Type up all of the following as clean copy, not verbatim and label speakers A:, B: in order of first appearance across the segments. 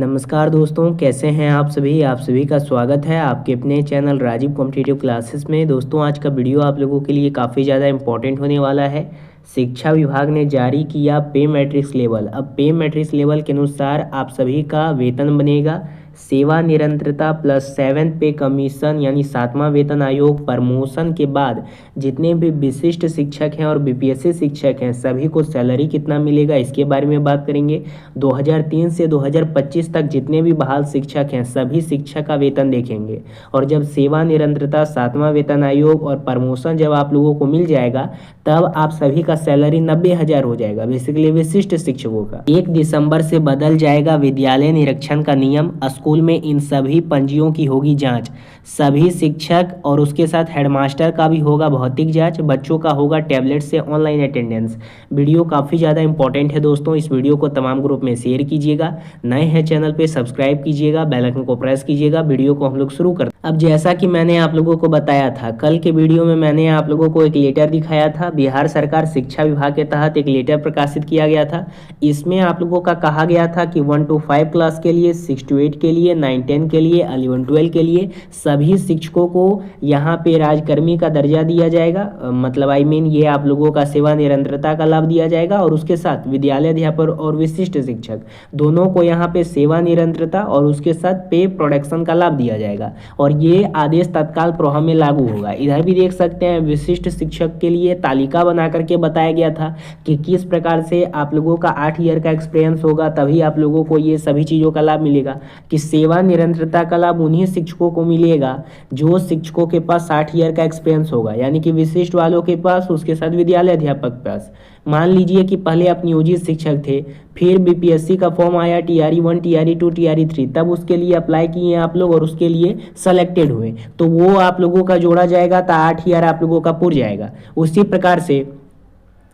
A: नमस्कार दोस्तों, कैसे हैं आप सभी का स्वागत है आपके अपने चैनल राजीव कॉम्पिटिटिव क्लासेस में। दोस्तों, आज का वीडियो आप लोगों के लिए काफ़ी ज़्यादा इम्पोर्टेंट होने वाला है। शिक्षा विभाग ने जारी किया पे मैट्रिक्स लेवल। अब पे मैट्रिक्स लेवल के अनुसार आप सभी का वेतन बनेगा सेवा निरंतरता प्लस 7th पे कमीशन यानी 7वां वेतन आयोग। प्रमोशन के बाद जितने भी विशिष्ट शिक्षक हैं और बीपीएससी शिक्षक हैं सभी को सैलरी कितना मिलेगा इसके बारे में बात करेंगे। 2003 से 2025 तक जितने भी बहाल शिक्षक हैं सभी शिक्षक का वेतन देखेंगे। और जब सेवा निरंतरता 7वां वेतन आयोग और प्रमोशन जब आप लोगों को मिल जाएगा तब आप सभी का सैलरी 90,000 हो जाएगा। बेसिकली विशिष्ट शिक्षकों का 1 दिसंबर से बदल जाएगा विद्यालय निरीक्षण का नियम। स्कूल में इन सभी पंजियों की होगी जांच। सभी शिक्षक और उसके साथ हेडमास्टर का भी होगा भौतिक जांच। बच्चों का होगा टैबलेट से ऑनलाइन अटेंडेंस। वीडियो काफ़ी ज़्यादा इंपॉर्टेंट है दोस्तों, इस वीडियो को तमाम ग्रुप में शेयर कीजिएगा। नए हैं चैनल पे सब्सक्राइब कीजिएगा, बेल आइकन को प्रेस कीजिएगा। वीडियो को हम लोग शुरू करते हैं। अब जैसा कि मैंने आप लोगों को बताया था, कल के वीडियो में मैंने आप लोगों को एक लेटर दिखाया था। बिहार सरकार शिक्षा विभाग के तहत एक लेटर प्रकाशित किया गया था। इसमें आप लोगों का कहा गया था कि 1 to 5 क्लास के लिए, 6 to 8 के लिए, 9 10 के लिए, 11 12 के लिए सभी शिक्षकों को यहाँ पे राजकर्मी का दर्जा दिया जाएगा। मतलब ये आप लोगों का सेवा निरंतरता का लाभ दिया जाएगा। और उसके साथ विद्यालय अध्यापक और विशिष्ट शिक्षक दोनों को यहाँ पे सेवा निरंतरता और उसके साथ पे प्रोडक्शन का लाभ दिया जाएगा। और ये आदेश तत्काल प्रभाव में लागू होगा। इधर भी देख सकते हैं विशिष्ट शिक्षक के लिए तालिका बना करके बताया गया था कि किस प्रकार से आप लोगों का 8 ईयर का एक्सपीरियंस होगा तभी आप लोगों को ये सभी चीज़ों का लाभ मिलेगा। कि सेवा निरंतरता का लाभ उन्हीं शिक्षकों को मिलेगा जो शिक्षकों के पास 60 ईयर का एक्सपीरियंस होगा, यानी कि विशिष्ट वालों के पास, उसके साथ विद्यालय अध्यापक के पास। मान लीजिए कि पहले आप नियोजित शिक्षक थे, फिर बीपीएससी का फॉर्म आया TRE 1 TRE 2 TRE 3, तब उसके लिए अप्लाई किए आप लोग और उसके लिए सेलेक्टेड हुए तो वो आप लोगों का जोड़ा जाएगा तो 8 ईयर आप लोगों का पूर जाएगा। उसी प्रकार से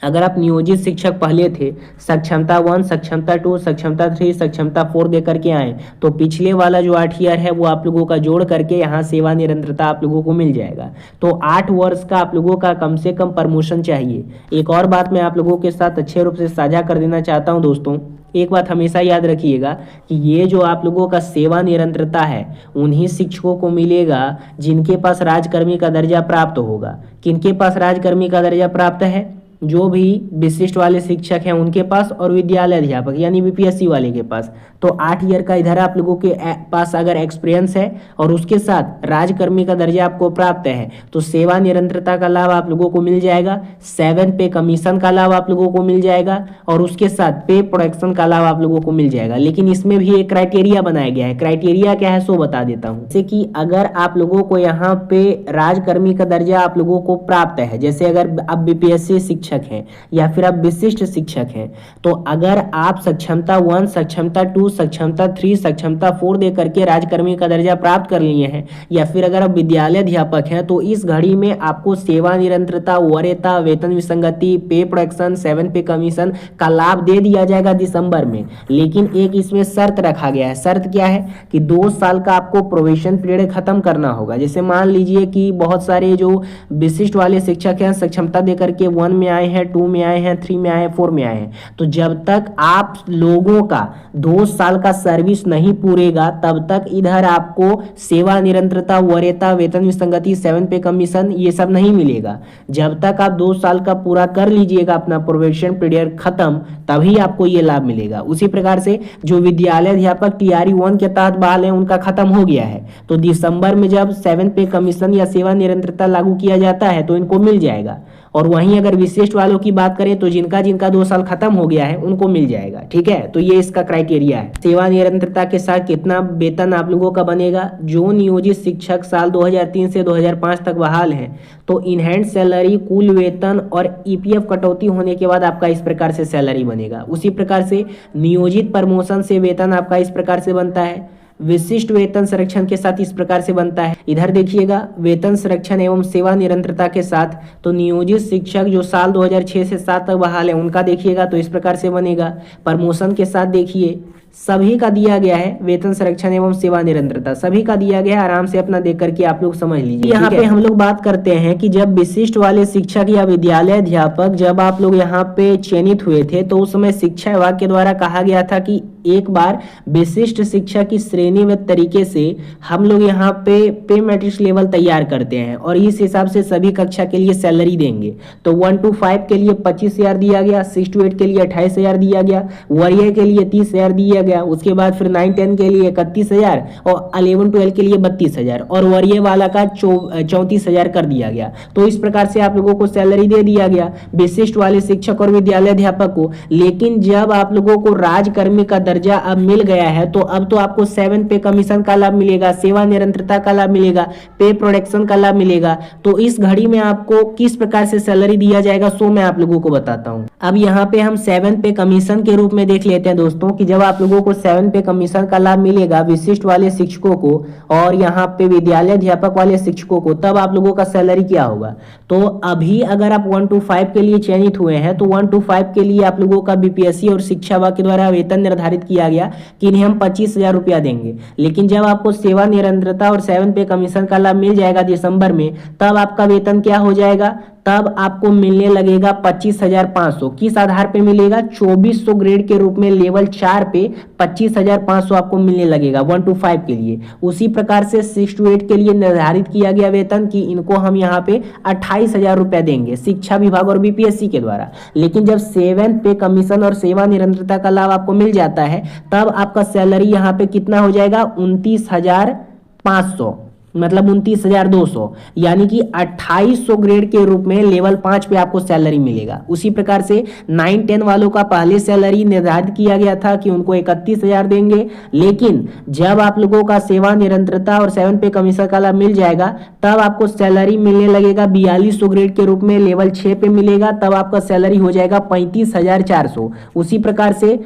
A: अगर आप नियोजित शिक्षक पहले थे, सक्षमता 1, सक्षमता 2, सक्षमता 3, सक्षमता 4 दे करके आए तो पिछले वाला जो 8 ईयर है वो आप लोगों का जोड़ करके यहाँ सेवा निरंतरता आप लोगों को मिल जाएगा। तो 8 वर्ष का आप लोगों का कम से कम प्रमोशन चाहिए। एक और बात मैं आप लोगों के साथ अच्छे रूप से साझा कर देना चाहता हूँ दोस्तों। एक बात हमेशा याद रखिएगा कि ये जो आप लोगों का सेवा निरंतरता है उन्हीं शिक्षकों को मिलेगा जिनके पास राजकर्मी का दर्जा प्राप्त होगा। किनके पास राजकर्मी का दर्जा प्राप्त है? जो भी विशिष्ट वाले शिक्षक हैं उनके पास और विद्यालय अध्यापक यानी बीपीएससी वाले के पास। तो 8 ईयर का इधर आप लोगों के पास अगर एक्सपीरियंस है और उसके साथ राजकर्मी का दर्जा आपको प्राप्त है तो सेवा निरंतरता का लाभ आप लोगों को मिल जाएगा। 7 पे कमीशन का लाभ आप लोगों को मिल जाएगा और उसके साथ पे प्रोडक्शन का लाभ आप लोगों को मिल जाएगा। लेकिन इसमें भी एक क्राइटेरिया बनाया गया है। क्राइटेरिया क्या है सो बता देता हूँ। जैसे कि अगर आप लोगों को यहाँ पे राजकर्मी का दर्जा आप लोगों को प्राप्त है, जैसे अगर आप बीपीएससी शिक्षक हैं या फिर आप विशिष्ट शिक्षक हैं, तो अगर आप सक्षमता 1, सक्षमता 2, सक्षमता 3, सक्षमता 4 दे करके राजकर्मी का दर्जा प्राप्त कर लिए हैं या फिर अगर आप विद्यालय अध्यापक हैं तो इस घड़ी में आपको सेवा निरंतरता, वरीयता, वेतन विसंगति, पे प्रोडक्शन, 7 पे कमीशन का लाभ दे दिया जाएगा दिसंबर में। लेकिन एक इसमें शर्त रखा गया है। शर्त क्या है कि 2 साल का आपको प्रोबेशन पीरियड खत्म करना होगा। जैसे मान लीजिए कि बहुत सारे जो विशिष्ट वाले शिक्षक हैं सक्षमता दे करके 1 में आए हैं, 2 में आए हैं, 3 में आए हैं, 4 में आए हैं, तो जब तक आप लोगों का 2 साल का सर्विस नहीं पूरेगा तब तक इधर आपको सेवा निरंतरता, वरीयता, वेतन विसंगति, 7 पे कमीशन ये सब नहीं मिलेगा। जब तक आप 2 साल का पूरा कर लीजिएगा अपना प्रोबेशन पीरियड खत्म तभी आपको ये लाभ मिलेगा। उसी प्रकार से जो विद्यालय अध्यापक TRE 1 के तहत बहाल है उनका खत्म हो गया है तो दिसंबर में जब 7 पे कमीशन या सेवा निरंतरता लागू किया जाता है तो इनको मिल जाएगा। और वहीं अगर विशिष्ट वालों की बात करें तो जिनका 2 साल खत्म हो गया है उनको मिल जाएगा। ठीक है, तो ये इसका क्राइटेरिया है। सेवा निरंतरता के साथ कितना वेतन आप लोगों का बनेगा? जो नियोजित शिक्षक साल 2003 से 2005 तक बहाल हैं तो इन हैंड सैलरी, कुल वेतन और EPF कटौती होने के बाद आपका इस प्रकार से सैलरी बनेगा। उसी प्रकार से नियोजित प्रमोशन से वेतन आपका इस प्रकार से बनता है। विशिष्ट वेतन संरक्षण के साथ इस प्रकार से बनता है। इधर देखिएगा वेतन संरक्षण एवं सेवा निरंतरता के साथ तो नियोजित शिक्षक जो साल 2006 से 7 तक बहाल है उनका देखिएगा तो इस प्रकार से बनेगा। प्रमोशन के साथ देखिए सभी का दिया गया है, वेतन संरक्षण एवं सेवा निरंतरता सभी का दिया गया है। आराम से अपना देख करके आप लोग समझ लीजिए। यहाँ पे हम लोग बात करते हैं कि जब विशिष्ट वाले शिक्षक या विद्यालय अध्यापक जब आप लोग यहाँ पे चयनित हुए थे तो उस समय शिक्षा विभाग के द्वारा कहा गया था कि एक बार विशिष्ट शिक्षा की श्रेणीबद्ध तरीके से हम लोग यहाँ पे मैट्रिक्स लेवल तैयार करते हैं और इस हिसाब से सभी कक्षा के लिए सैलरी देंगे। तो 1 to 5 के लिए 25,000 दिया गया, 6 to 8 के लिए 28,000 दिया गया, वरीय के लिए 30,000 दिया गया, उसके बाद फिर 9-10 के लिए 31,000 और 11-12 के लिए 32,000 और वरीय वाला का 34,000 कर दिया गया। तो इस प्रकार से आप लोगों को सैलरी दे दिया गया विशिष्ट वाले शिक्षक और विद्यालय अध्यापक को। लेकिन जब आप लोगों को राजकर्मी का दर्जा अब मिल गया है तो अब तो आपको 7 पे कमीशन का लाभ मिलेगा, सेवा निरंतरता का लाभ मिलेगा, पे प्रोडक्शन का लाभ मिलेगा। तो इस घड़ी में आपको किस प्रकार से सैलरी दिया जाएगा सो मैं आप लोगों को बताता हूं। अब यहाँ पे हम 7 पे कमीशन के रूप में देख लेते हैं दोस्तों कि जब आप लोगों को 7 पे कमीशन का लाभ मिलेगा विशिष्ट वाले शिक्षकों को और यहाँ पे विद्यालय अध्यापक वाले शिक्षकों को, तब आप लोगों का सैलरी क्या होगा। तो अभी अगर आप 1 to 5 के लिए चयनित हुए हैं तो 1 to 5 के लिए आप लोगों का बीपीएससी और शिक्षा विभाग के द्वारा वेतन निर्धारित किया गया कि इन्हें हम 25,000 रुपया देंगे। लेकिन जब आपको सेवा निरंतरता और 7 पे कमीशन का लाभ मिल जाएगा दिसंबर में, तब आपका वेतन क्या हो जाएगा, तब आपको मिलने लगेगा 25,500। किस आधार पे मिलेगा, 2400 ग्रेड के रूप में लेवल 4 पे 25,500 आपको मिलने लगेगा 1 to 5 के लिए। उसी प्रकार से 6 to 8 के लिए निर्धारित किया गया वेतन कि इनको हम यहाँ पे 28,000 रुपया देंगे शिक्षा विभाग और बीपीएससी के द्वारा। लेकिन जब 7 पे कमीशन और सेवा निरंतरता का लाभ आपको मिल जाता है तब आपका सैलरी यहाँ पे कितना हो जाएगा, 29,500 मतलब 29,200, यानी कि 2800 ग्रेड के रूप में लेवल 5 पे आपको सैलरी मिलेगा। उसी प्रकार से 9-10 वालों का पहले सैलरी निर्धारित किया गया था कि उनको 31,000 देंगे। लेकिन जब आप लोगों का सेवा निरंतरता और 7 पे कमीशन का लाभ मिल जाएगा तब आपको सैलरी मिलने लगेगा 4200 ग्रेड के रूप में लेवल 6 पे मिलेगा, तब आपका सैलरी हो जाएगा 35,400। उसी प्रकार से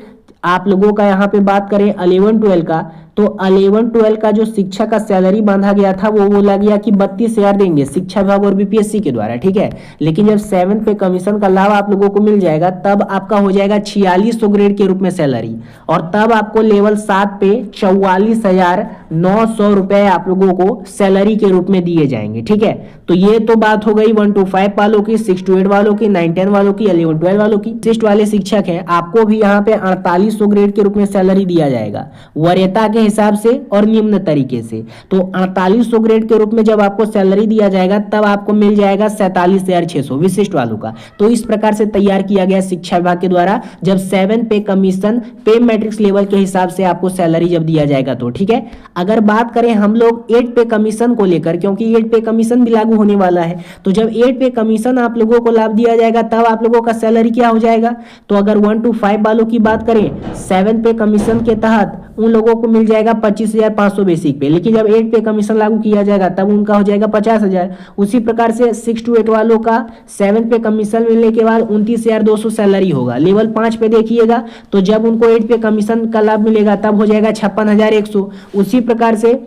A: आप लोगों का यहाँ पे बात करें 11-12 का, तो 11-12 का जो शिक्षा का सैलरी बांधा गया था वो बोला गया कि 32,000 देंगे शिक्षा विभाग और बीपीएससी के द्वारा, ठीक है। लेकिन जब 7 पे कमीशन का लाभ आप लोगों को मिल जाएगा तब आपका हो जाएगा 4600 ग्रेड के रूप में सैलरी और तब आपको लेवल 7 पे 44,900 रुपए आप लोगों को सैलरी के रूप में दिए जाएंगे, ठीक है। तो ये तो बात हो गई 1 to 5 वालों की, 6 to 8 वालों की, 9-10 वालों की, 11-12 वालों की। विशिष्ट वाले शिक्षक हैं, आपको भी यहाँ पे 4800 ग्रेड के रूप में सैलरी दिया जाएगा वरीयता के हिसाब से और निम्न तरीके से। तो 4800 ग्रेड के रूप में जब आपको सैलरी दिया जाएगा तब आपको मिल जाएगा 47,600 विशिष्ट वालों का। तो इस प्रकार से तैयार किया गया शिक्षा विभाग के द्वारा जब 7 पे कमीशन पे मैट्रिक्स लेवल के हिसाब से आपको सैलरी जब दिया जाएगा तो, ठीक है। अगर बात करें हम लोग 8 पे कमीशन को लेकर, क्योंकि 8 पे कमीशन भी लागू होने वाला है, तो जब 8 पे कमीशन आप लोगों को लाभ दिया जाएगा तब आप लोगों का सैलरी क्या हो जाएगा। तो अगर 1 to 5 वालों की बात करें 7 पे कमीशन के तहत उन लोगों को मिल जाएगा 25,500 बेसिक पे, लेकिन जब 8 पे कमीशन लागू किया जाएगा तब उनका हो जाएगा 50,000। उसी प्रकार से 6 to 8 वालों का 7 पे कमीशन मिलने के बाद 29,200 सैलरी होगा। लेवल 5 पे देखिएगा तो जब उनको 8 पे कमीशन का लाभ मिलेगा तब हो जाएगा 56,100। उसी प्रकार से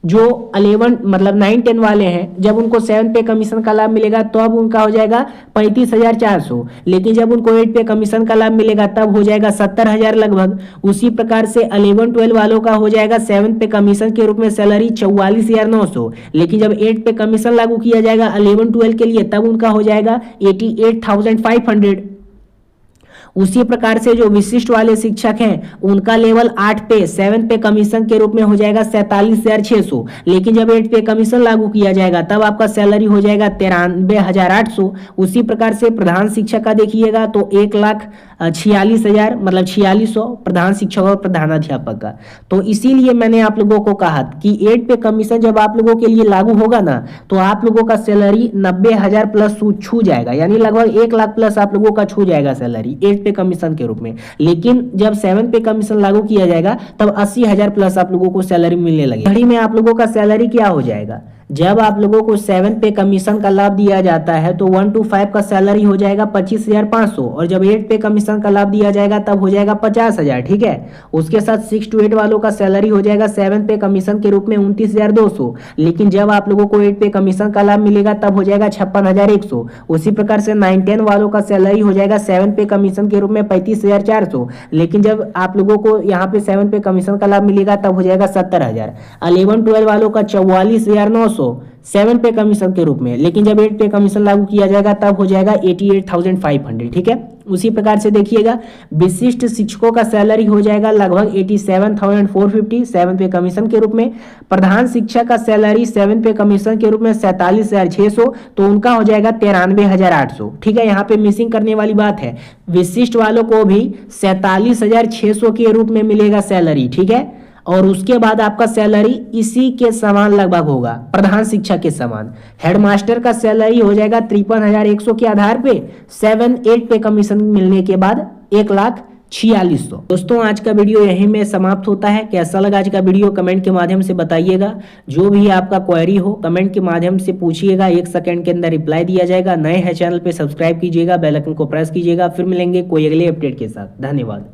A: जो 11 मतलब 9-10 वाले हैं जब उनको 7 पे कमीशन का लाभ मिलेगा तो अब उनका हो जाएगा 35,400, लेकिन जब उनको 8 पे कमीशन का लाभ मिलेगा तब हो जाएगा 70,000 लगभग। उसी प्रकार से 11-12 वालों का हो जाएगा 7 पे कमीशन के रूप में सैलरी 44,900, लेकिन जब 8 पे कमीशन लागू किया जाएगा 11-12 के लिए तब उनका हो जाएगा 88,500। उसी प्रकार से जो विशिष्ट वाले शिक्षक हैं उनका लेवल 8 पे 7 पे कमीशन के रूप में हो जाएगा 47,600, लेकिन जब 8 पे कमीशन लागू किया जाएगा तब आपका सैलरी हो जाएगा 93,800। उसी प्रकार से प्रधान शिक्षक का देखिएगा तो 1,46,000 मतलब 4600 प्रधान शिक्षक और प्रधानाध्यापक का। तो इसीलिए मैंने आप लोगों को कहा कि 8 पे कमीशन जब आप लोगों के लिए लागू होगा ना तो आप लोगों का सैलरी 90,000 प्लस छू जाएगा, यानी लगभग 1 लाख प्लस आप लोगों का छू जाएगा सैलरी 8 पे कमीशन के रूप में। लेकिन जब 7 पे कमीशन लागू किया जाएगा तब 80,000 प्लस आप लोगों को सैलरी मिलने लगेगी। घड़ी में आप लोगों का सैलरी क्या हो जाएगा, जब आप लोगों को 7 पे कमीशन का लाभ दिया जाता है तो 1 to 5 का सैलरी हो जाएगा 25,500, और जब 8 पे कमीशन का लाभ दिया जाएगा तब हो जाएगा 50,000। ठीक है, उसके साथ 6 to 8 वालों का सैलरी हो जाएगा 7 पे कमीशन के रूप में 29,200, लेकिन जब आप लोगों को 8 पे कमीशन का लाभ मिलेगा तब हो जाएगा 56,100। उसी प्रकार से 9-10 वालों का सैलरी हो जाएगा 7 पे कमीशन के रूप में 35,400, लेकिन जब आप लोगों को यहाँ पे 7 पे कमीशन का लाभ मिलेगा तब हो जाएगा 70,000। 11-12 वालों का 44,900 7 पे कमीशन के रूप में, लेकिन जब 8 पे कमीशन लागू किया जाएगा तब हो जाएगा 88,500। ठीक है, उसी प्रकार से देखिएगा विशिष्ट शिक्षकों का सैलरी हो जाएगा लगभग 87,450 7 पे कमीशन के रूप में। प्रधान शिक्षक का सैलरी 7 पे कमीशन के रूप में 47,600, तो उनका हो जाएगा 93,800। ठीक है, यहाँ पे मिसिंग करने वाली बात है, विशिष्ट वालों को भी 47,600 के रूप में मिलेगा सैलरी। ठीक है, और उसके बाद आपका सैलरी इसी के समान लगभग होगा, प्रधान शिक्षक के समान। हेडमास्टर का सैलरी हो जाएगा 53,100 के आधार पे 7-8 पे कमीशन मिलने के बाद 1,46,000। दोस्तों आज का वीडियो यहीं में समाप्त होता है। कैसा लगा आज का वीडियो कमेंट के माध्यम से बताइएगा। जो भी आपका क्वेरी हो कमेंट के माध्यम से पूछिएगा, 1 सेकंड के अंदर रिप्लाई दिया जाएगा। नए हैं चैनल पे सब्सक्राइब कीजिएगा, बेल आइकन को प्रेस कीजिएगा। फिर मिलेंगे कोई अगले अपडेट के साथ। धन्यवाद।